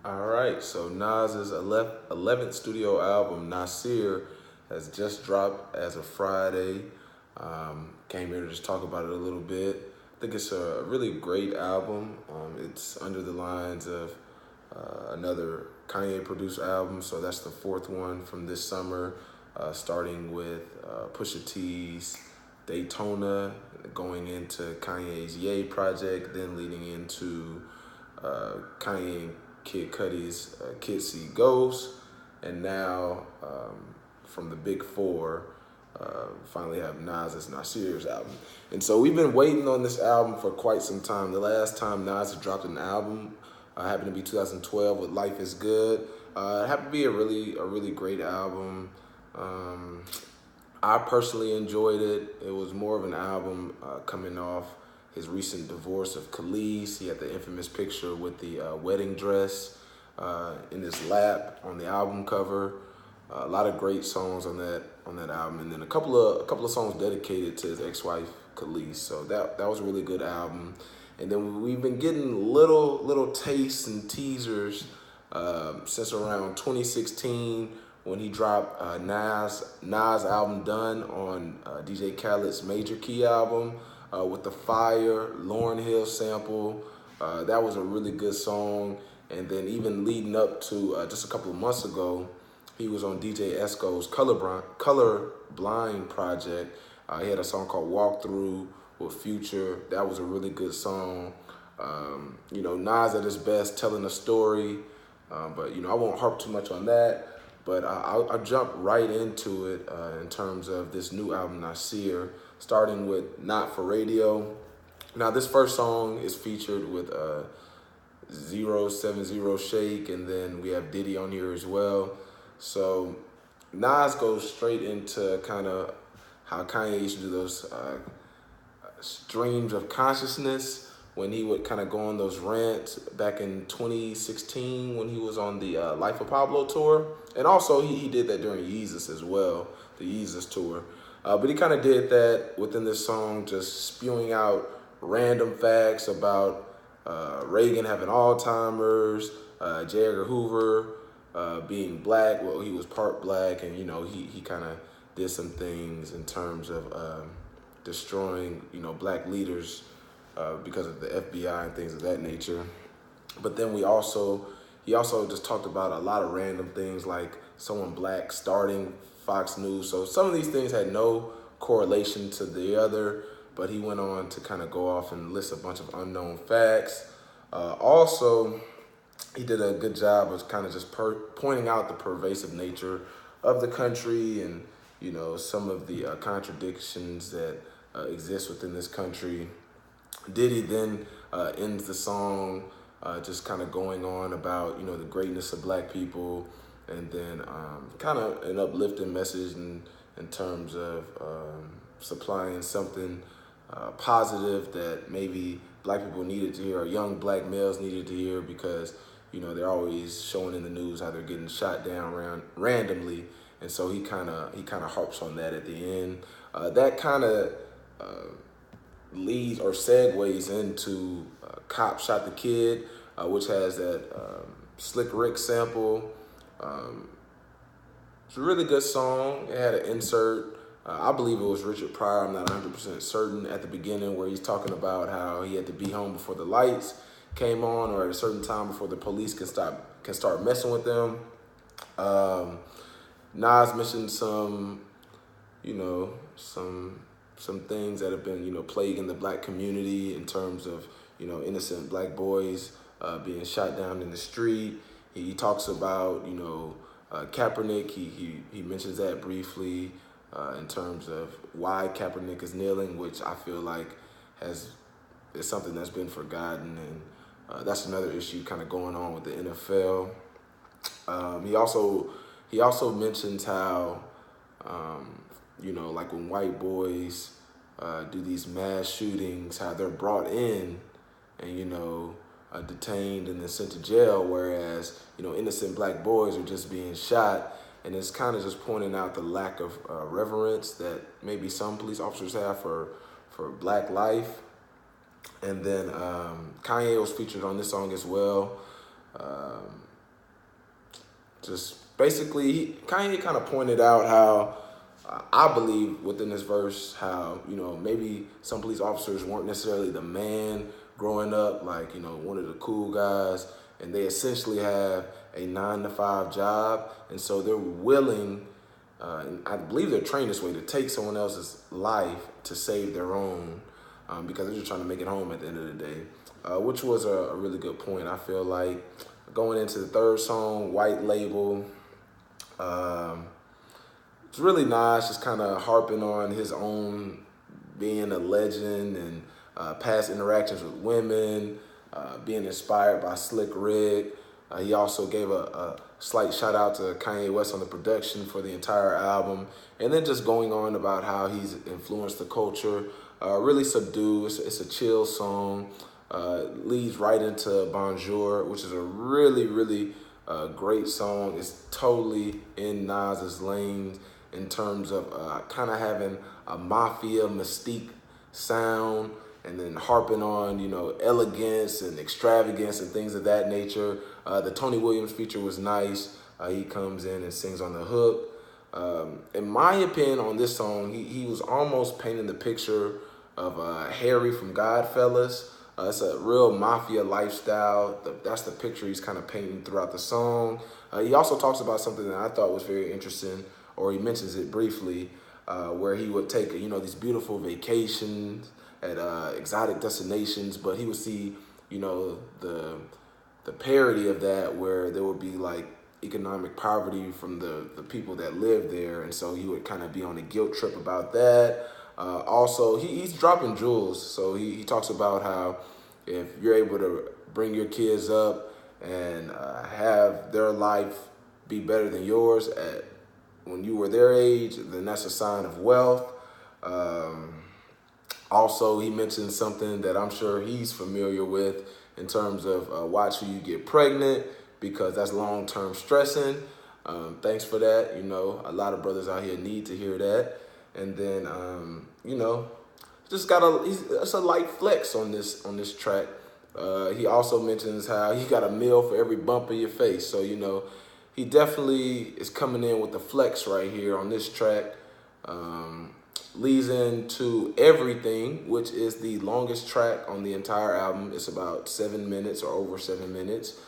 All right, so Nas's 11th studio album, Nasir, has just dropped as of Friday. Came here to just talk about it a little bit. I think it's a really great album. It's under the lines of another Kanye produced album, so that's the fourth one from this summer, starting with Pusha T's Daytona, going into Kanye's Ye project, then leading into Kanye and Kid Cudi's Kid See Ghost, and now from the Big Four, finally have Nas NASIR's album. And so we've been waiting on this album for quite some time. The last time Nas had dropped an album happened to be 2012 with Life Is Good. It happened to be a really great album. I personally enjoyed it. It was more of an album coming off his recent divorce of Khalees. He had the infamous picture with the wedding dress in his lap on the album cover. A lot of great songs on that album, and then a couple of songs dedicated to his ex-wife Khalees. So that was a really good album. And then we've been getting little tastes and teasers since around 2016 when he dropped Nas album Done on DJ Khaled's Major Key album with the fire Lauryn Hill sample. That was a really good song. And then even leading up to just a couple of months ago, he was on DJ Esco's Color Blind project. He had a song called Walk Through with Future. That was a really good song. Nas at his best telling a story. But I won't harp too much on that. But I'll jump right into it in terms of this new album, Nasir, starting with Not For Radio. Now, this first song is featured with 070 Shake, and then we have Diddy on here as well. So Nas goes straight into kind of how Kanye used to do those streams of consciousness when he would kind of go on those rants back in 2016 when he was on the Life of Pablo tour. And also he did that during Yeezus as well, the Yeezus tour. But he kind of did that within this song, just spewing out random facts about Reagan having Alzheimer's, J. Edgar Hoover being black. Well, he was part black, and he kind of did some things in terms of destroying black leaders because of the FBI and things of that nature. But then he also just talked about a lot of random things like someone black starting Fox News. So some of these things had no correlation to the other, but he went on to kind of go off and list a bunch of unknown facts. Also, he did a good job of kind of just pointing out the pervasive nature of the country and, some of the contradictions that exist within this country. Diddy then ends the song just kind of going on about, the greatness of black people, and then kind of an uplifting message in terms of supplying something positive that maybe black people needed to hear, or young black males needed to hear, because they're always showing in the news how they're getting shot down randomly, and so he kind of harps on that at the end. That kind of leads or segues into Cop Shot the Kid, which has that Slick Rick sample. It's a really good song. It had an insert. I believe it was Richard Pryor. I'm not 100% certain, at the beginning, where he's talking about how he had to be home before the lights came on, or at a certain time before the police can start messing with them. Nas mentioned some things that have been plaguing the black community in terms of innocent black boys being shot down in the street. He talks about Kaepernick. He mentions that briefly in terms of why Kaepernick is kneeling, which I feel like is something that's been forgotten, and that's another issue kind of going on with the NFL. He also mentions how like when white boys do these mass shootings, how they're brought in and detained and then sent to jail, whereas innocent black boys are just being shot. And it's kind of just pointing out the lack of reverence that maybe some police officers have for black life. And then Kanye was featured on this song as well. just basically, Kanye kind of pointed out how I believe within this verse how, maybe some police officers weren't necessarily the man growing up, like, one of the cool guys, and they essentially have a 9-to-5 job, and so they're willing, and I believe they're trained this way, to take someone else's life to save their own, because they're just trying to make it home at the end of the day, which was a really good point. I feel like going into the third song, White Label, it's really nice, just kind of harping on his own being a legend and past interactions with women, being inspired by Slick Rick. He also gave a slight shout out to Kanye West on the production for the entire album. And then just going on about how he's influenced the culture. Really subdued. It's a chill song. Leads right into Bonjour, which is a really, really great song. It's totally in Nas's lane in terms of kind of having a mafia mystique sound, and then harping on, elegance and extravagance and things of that nature. The Tony Williams feature was nice. He comes in and sings on the hook. In my opinion, on this song, he was almost painting the picture of Harry from Godfellas. It's a real mafia lifestyle. That's the picture he's kind of painting throughout the song. He also talks about something that I thought was very interesting, or he mentions it briefly, where he would take, these beautiful vacations at exotic destinations, but he would see, the parody of that, where there would be like economic poverty from the people that live there, and so he would kind of be on a guilt trip about that. Also, he's dropping jewels, so he talks about how if you're able to bring your kids up and have their life be better than yours when you were their age, then that's a sign of wealth. Also, he mentioned something that I'm sure he's familiar with in terms of watch who you get pregnant, because that's long-term stressing. Thanks for that. A lot of brothers out here need to hear that. And then, just it's a light flex on this track. He also mentions how he got a meal for every bump in your face. So, he definitely is coming in with the flex right here on this track. Leads into Everything, which is the longest track on the entire album. It's about 7 minutes or over 7 minutes.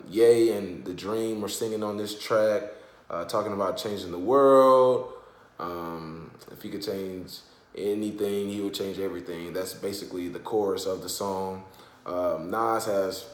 Ye and The Dream are singing on this track, talking about changing the world. If he could change anything, he would change everything. That's basically the chorus of the song. Nas has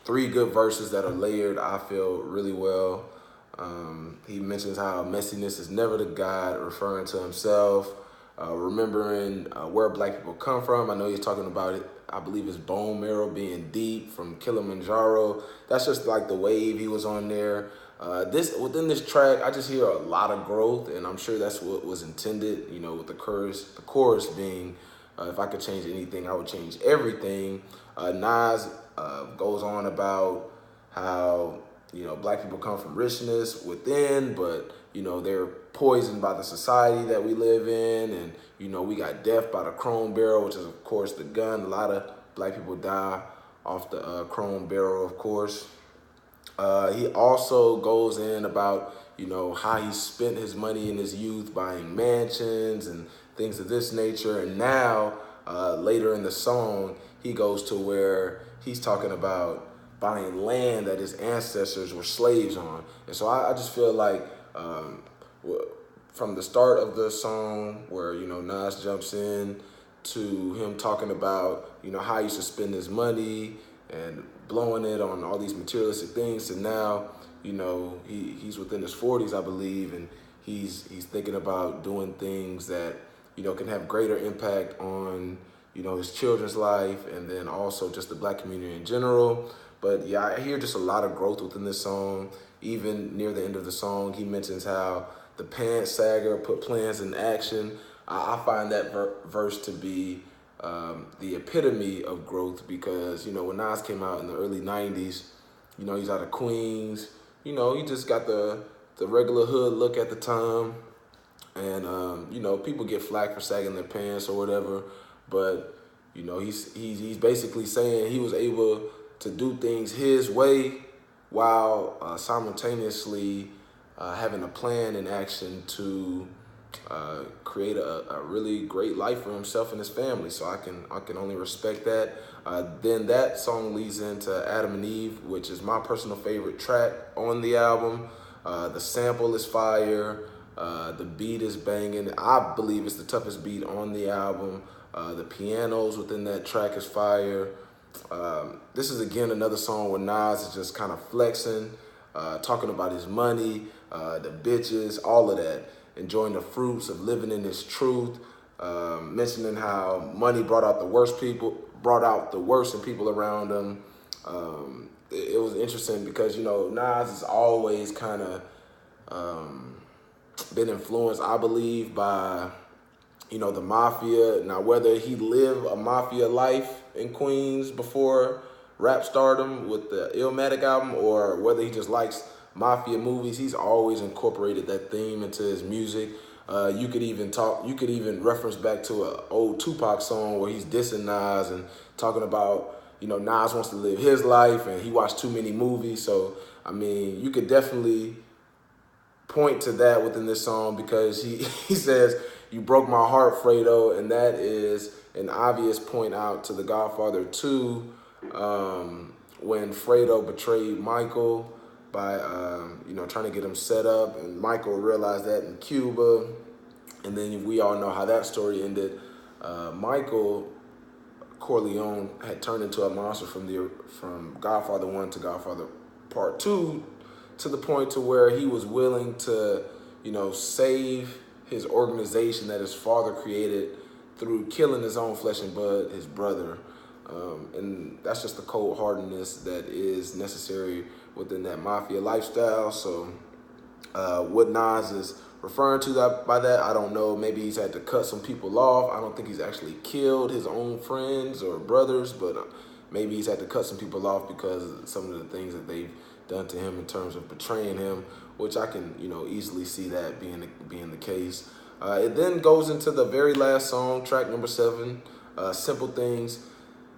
3 good verses that are layered, I feel, really well. He mentions how messiness is never the God, referring to himself, remembering where black people come from. I know he's talking about it. I believe his bone marrow being deep from Kilimanjaro. That's just like the wave he was on there. Within this track, I just hear a lot of growth, and I'm sure that's what was intended, with the chorus being, if I could change anything, I would change everything. Nas goes on about how, black people come from richness within, but, they're poisoned by the society that we live in. And, we got death by the chrome barrel, which is, of course, the gun. A lot of black people die off the chrome barrel, of course. He also goes in about, how he spent his money in his youth buying mansions and things of this nature. And now, later in the song, he goes to where he's talking about buying land that his ancestors were slaves on. And so I just feel like from the start of the song where, Nas jumps in to him talking about, how he used to spend his money and blowing it on all these materialistic things, and now, he's within his 40s, I believe, and he's thinking about doing things that, can have greater impact on, his children's life, and then also just the black community in general. But yeah, I hear just a lot of growth within this song. Even near the end of the song, he mentions how the pants sagger put plans in action. I find that verse to be the epitome of growth, because, when Nas came out in the early 90s, he's out of Queens. He just got the regular hood look at the time. And, people get flack for sagging their pants or whatever. But, he's basically saying he was able to do things his way while simultaneously having a plan in action to create a really great life for himself and his family. So I can only respect that. Then that song leads into Adam and Eve, which is my personal favorite track on the album. The sample is fire. The beat is banging. I believe it's the toughest beat on the album. The pianos within that track is fire. This is again another song where Nas is just kind of flexing, talking about his money, the bitches, all of that, enjoying the fruits of living in his truth, mentioning how money brought out the worst in people around him. It was interesting because, you know, Nas has always kind of been influenced, I believe, by, you know, the mafia. Now, whether he lived a mafia life in Queens before rap stardom with the Illmatic album, or whether he just likes mafia movies, he's always incorporated that theme into his music. You could even reference back to an old Tupac song where he's dissing Nas and talking about, you know, Nas wants to live his life and he watched too many movies. So, I mean, you could definitely point to that within this song, because he says, "You broke my heart, Fredo," and that is an obvious point out to The Godfather 2, when Fredo betrayed Michael by you know, trying to get him set up, and Michael realized that in Cuba, and then we all know how that story ended. Michael Corleone had turned into a monster from Godfather 1 to Godfather Part 2, to the point to where he was willing to, you know, save his organization that his father created through killing his own flesh and blood, his brother. And that's just the cold-heartedness that is necessary within that mafia lifestyle. So what Nas is referring to by that, I don't know. Maybe he's had to cut some people off. I don't think he's actually killed his own friends or brothers, but maybe he's had to cut some people off because of some of the things that they've done to him in terms of betraying him, which I can, you know, easily see that being the case. It then goes into the very last song, track number 7, Simple Things.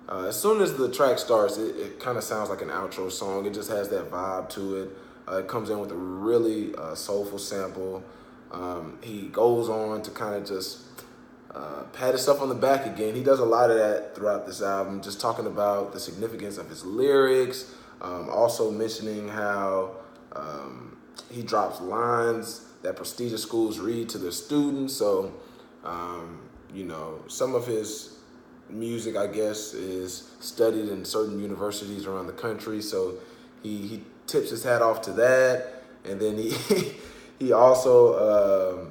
As soon as the track starts, it kind of sounds like an outro song. It just has that vibe to it. It comes in with a really soulful sample. He goes on to kind of just pat himself on the back again. He does a lot of that throughout this album, just talking about the significance of his lyrics, also mentioning how he drops lines that prestigious schools read to their students. So, you know, some of his music, I guess, is studied in certain universities around the country. So he tips his hat off to that. And then he also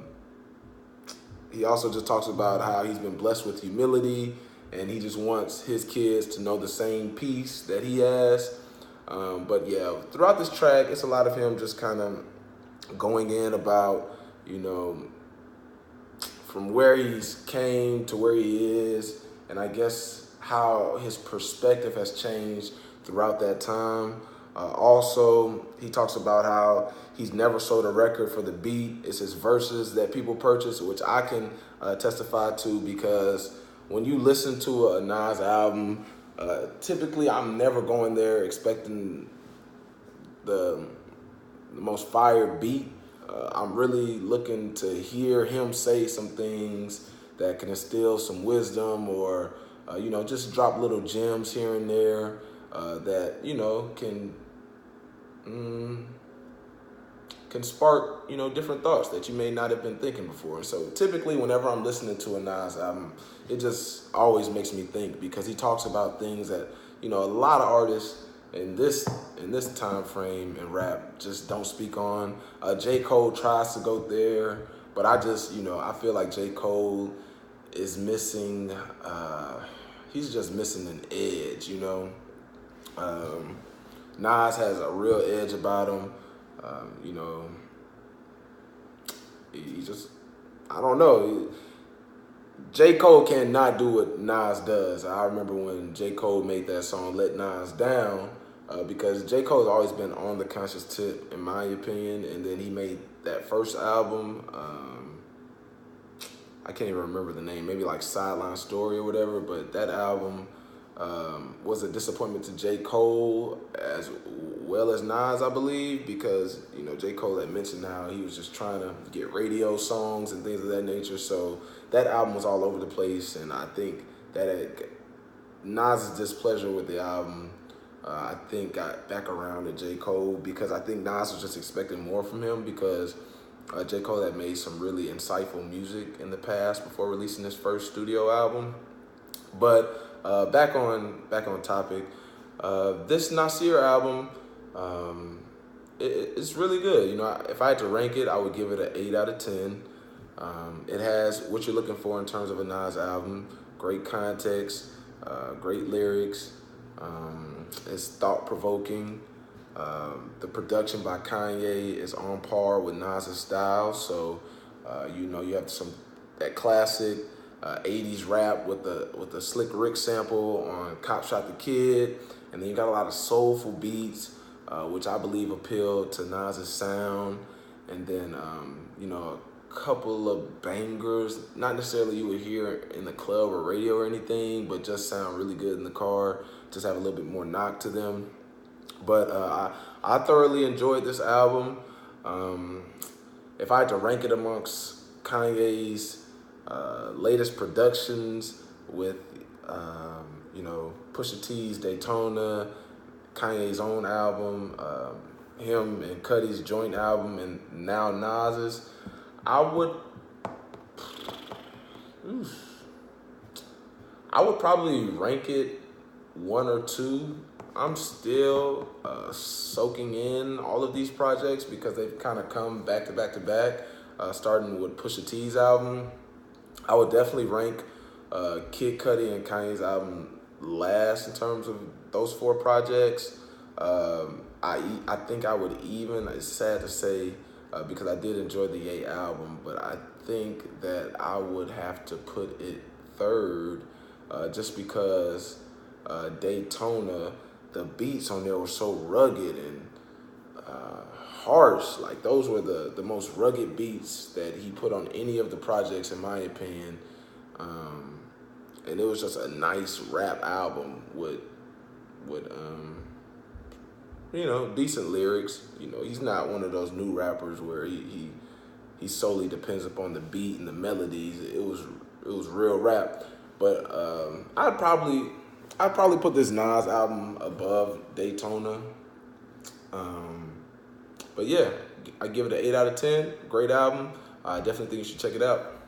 just talks about how he's been blessed with humility, and he just wants his kids to know the same peace that he has. But yeah, throughout this track, it's a lot of him just kind of going in about, you know, from where he's came to where he is, and I guess how his perspective has changed throughout that time. Also, he talks about how he's never sold a record for the beat. It's his verses that people purchase, which I can testify to, because when you listen to a Nas album, typically I'm never going there expecting the most fire beat. I'm really looking to hear him say some things that can instill some wisdom, or you know, just drop little gems here and there that, you know, can spark, you know, different thoughts that you may not have been thinking before. So typically whenever I'm listening to a Nas album, it just always makes me think, because he talks about things that, you know, a lot of artists in this time frame in rap just don't speak on. J. Cole tries to go there, but I just, you know, I feel like J. Cole is missing, he's just missing an edge, you know. Nas has a real edge about him. You know, he just, I don't know. J. Cole cannot do what Nas does. I remember when J. Cole made that song, Let Nas Down, because J. Cole has always been on the conscious tip, in my opinion, and then he made that first album, I can't even remember the name, maybe like Sideline Story or whatever, but that album was a disappointment to J. Cole, as well as Nas, I believe, because, you know, J. Cole had mentioned how he was just trying to get radio songs and things of that nature. So that album was all over the place, and I think that Nas's displeasure with the album, I think, got back around to J. Cole, because I think Nas was just expecting more from him, because J. Cole had made some really insightful music in the past before releasing his first studio album. But back on topic, this Nasir album, it's really good. You know, if I had to rank it, I would give it an 8 out of 10. It has what you're looking for in terms of a Nas album: great context, great lyrics. It's thought-provoking. The production by Kanye is on par with Nas's style, so you know, you have that classic 80s rap with the Slick Rick sample on Cop Shot the Kid, and then you got a lot of soulful beats, which I believe appeal to Nas's sound, and then you know, a couple of bangers, not necessarily you would hear in the club or radio or anything, but just sound really good in the car, just have a little bit more knock to them. But I thoroughly enjoyed this album. If I had to rank it amongst Kanye's latest productions with, you know, Pusha T's Daytona, Kanye's own album, him and Cuddy's joint album, and now Nas's, I would probably rank it 1 or 2. I'm still soaking in all of these projects because they've kind of come back to back to back, starting with Pusha T's album. I would definitely rank Kid Cudi and Kanye's album last in terms of those 4 projects. I think I would even, it's sad to say, because I did enjoy the Ye album, but I think that I would have to put it 3rd, just because Daytona, the beats on there were so rugged and harsh. Like, those were the most rugged beats that he put on any of the projects, in my opinion. And it was just a nice rap album with you know, decent lyrics. You know, he's not one of those new rappers where he solely depends upon the beat and the melodies. It was real rap. But I'd probably put this Nas album above Daytona. But yeah, I give it an 8 out of 10. Great album. I definitely think you should check it out.